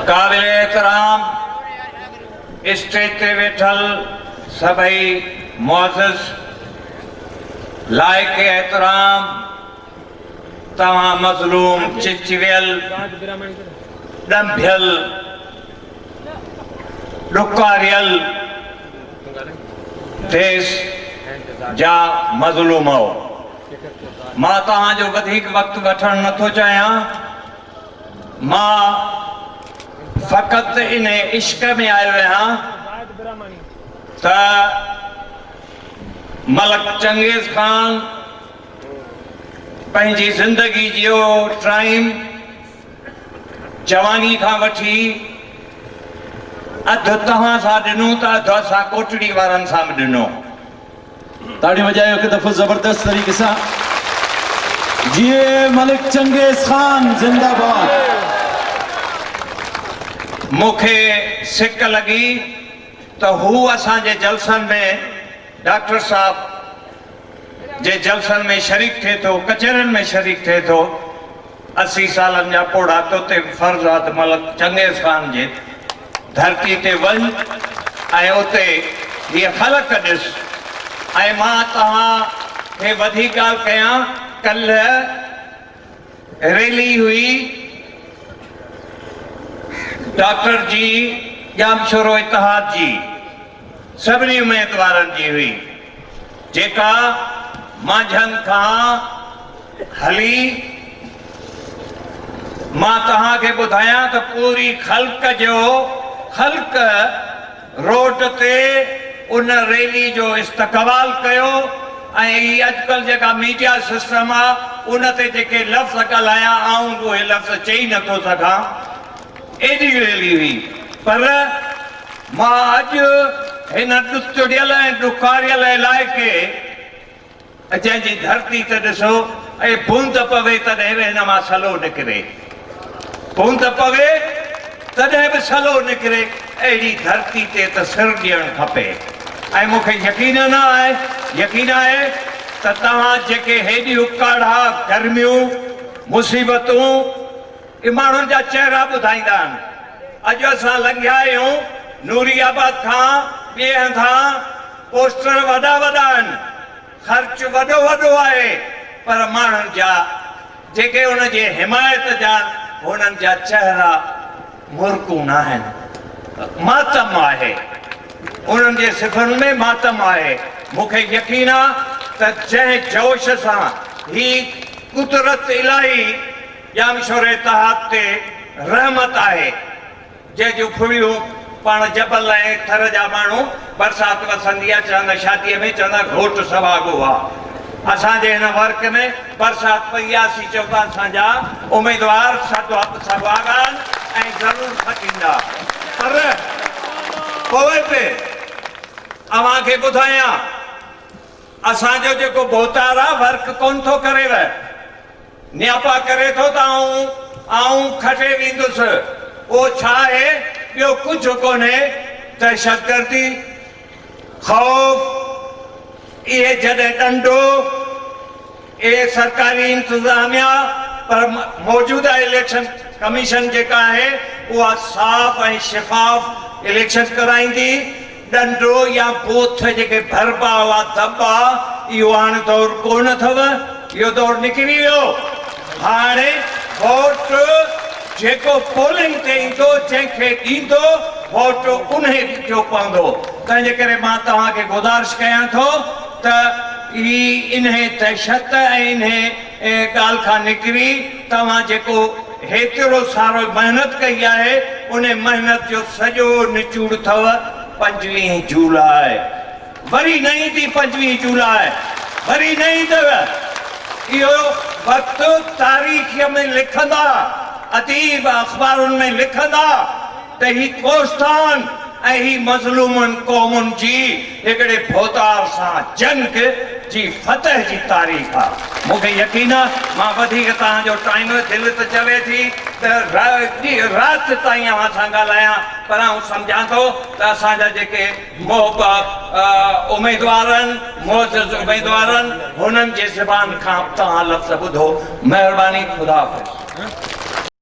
काबिल एहतराम स्टेज ते वेठल सभई मुअज़्ज़िज़ लाइक एहतराम तव्हां मज़लूम चिचवियल ॾंभियल ॾुकारियल देश जा मज़लूम हो। मां तव्हांजो वधीक वक़्तु वठणु नथो चाहियां। मां फ़क़ति इन इश्क में आयो आहियां त मलक चंगेज़ ख़ान पंहिंजी ज़िंदगी जो टाइम जवानी खां वठी अधु तव्हां सां ॾिनो त अधु असां कोटड़ी वारनि सां बि ॾिनो। ताड़ी वजायो हिकु दफ़ो ज़बरदस्त तरीक़े सां। जिए मलिक चंगेज़ ख़ान ज़िंदाबाद। मूंखे सिक लॻी त हू असांजे जलसनि में डॉक्टर साहब जे जलसनि में शरीक थिए थो, कचहरियुनि में शरीक थिए थो। 80 सालनि जा पोड़ा तोते फर्ज़ात मलिक चंगेज़ ख़ान जे धरती ते वञ ऐं उते हीअ ख़लक ॾिस। ऐं मां तव्हांखे वधीक ॻाल्हि कयां, कल्ह रैली हुई डॉक्टर जी जामशोरो इतिहाद जी सभिनी उम्मीदवारनि जी हुई, जेका मंझंदि खां हली। मां तव्हांखे ॿुधायां त पूरी ख़ल्क़ रोड ते उन रैली जो इस्तक़बाल कयो। ऐं हीअ अॼुकल्ह जेका मीडिया सिस्टम आहे उन ते जेके लफ़्ज़ ॻाल्हाया आऊं उहे लफ़्ज़ चई नथो सघां, एॾी रैली हुई। पर मां अॼु हिन ॾुतड़ियल ऐं ॾुकारियल इलाइक़े जंहिंजी धरती ते ॾिसो ऐं बूंद पवे तॾहिं बि हिन मां सलो निकिरे, बूंद पवे तॾहिं बि सलो निकिरे। अहिड़ी धरती ते त सिर ॾियणु खपे। ऐं मूंखे यकीन आहे त तव्हां जेके हेॾियूं काढ़ा गर्मियूं मुसीबतूं इहे माण्हुनि जा चहिरा ॿुधाईंदा आहिनि। अॼु असां लंघिया आहियूं नूरियाबाद खां ॿिए हंधां पोस्टर वॾा वॾा आहिनि, ख़र्च वॾो वॾो आहे, पर माण्हुनि जा जेके उनजे हिमायत जा हुननि जा चहिरा मुर्कूं न आहिनि। मातम आहे, उन्हनि जे सिफ़रनि में मातम आहे। मूंखे यकीन आहे त जंहिं जोश सां ही कुदरत इलाही जामशोर इतिहाद ते रहमत आहे, जंहिंजूं फुड़ियूं पाण जबल ऐं थर जा माण्हू बरसाति वसंदी आहे चवंदा शादीअ में चवंदा घोट सवागो आहे। असांजे हिन वर्क में बरसाति पई आहे, असीं चवंदा असांजा उमेदवार सवागा ऐं ज़रूरु खटींदा। पर पोइ बि अव्हांखे ॿुधायां, असांजो जेको बोतार आहे वर्क कोन थो करेव, नियापा करे थो त आऊं खटे वेंदुसि। उहो छा आहे, ॿियो कुझु कोन्हे। दहशतगर्दी, ख़ौफ़, इहे जॾहिं ॾंडो, इहे सरकारी इंतिज़ामिया। पर मौजूदा इलेक्शन कमीशन जेका आहे उहा साफ़ ऐं शिफ़ाफ़ इलेक्शन कराईंदी। ॾंडो या बूथ जेके भरबा हुआ दॿा, इहो हाणे दौर कोन अथव, इहो दौर निकिरी वियो। हाणे वोट जेको पोलिंग ते ईंदो, जंहिंखे ॾींदो वोट उन जो पवंदो। तंहिंजे करे मां तव्हांखे गुज़ारिश कयां थो त इन दहशत ऐं इन ॻाल्हि खां निकिरी तव्हां जेको हेतिरो सारो महिनत कई आहे उन महिनत जो सॼो निचूड़ अथव 25 जुलाई। वरी न ईंदी 25 जुलाई, वरी न ईंदव। इहो वक़्तु तारीख़ में लिखंदा, अदीब अख़बारुनि में लिखंदा त ही कोस्तान ऐं ही मज़लूमनि क़ौमुनि जी हिकिड़े भोतार सां जंग जी फतह जी तारीख़ आहे। मूंखे यकीन आहे मां वधीक तव्हांजो टाइम दिलि त चवे थी त राति ताईं अव्हां सां ॻाल्हायां, पर आउं सम्झां थो त असांजा जेके उमेदवार आहिनि, मुअज़्ज़िज़ उमेदवार आहिनि, हुननि जे ज़बान खां तव्हां लफ़्ज़ ॿुधो। महिरबानी, ख़ुदा हाफ़िज़।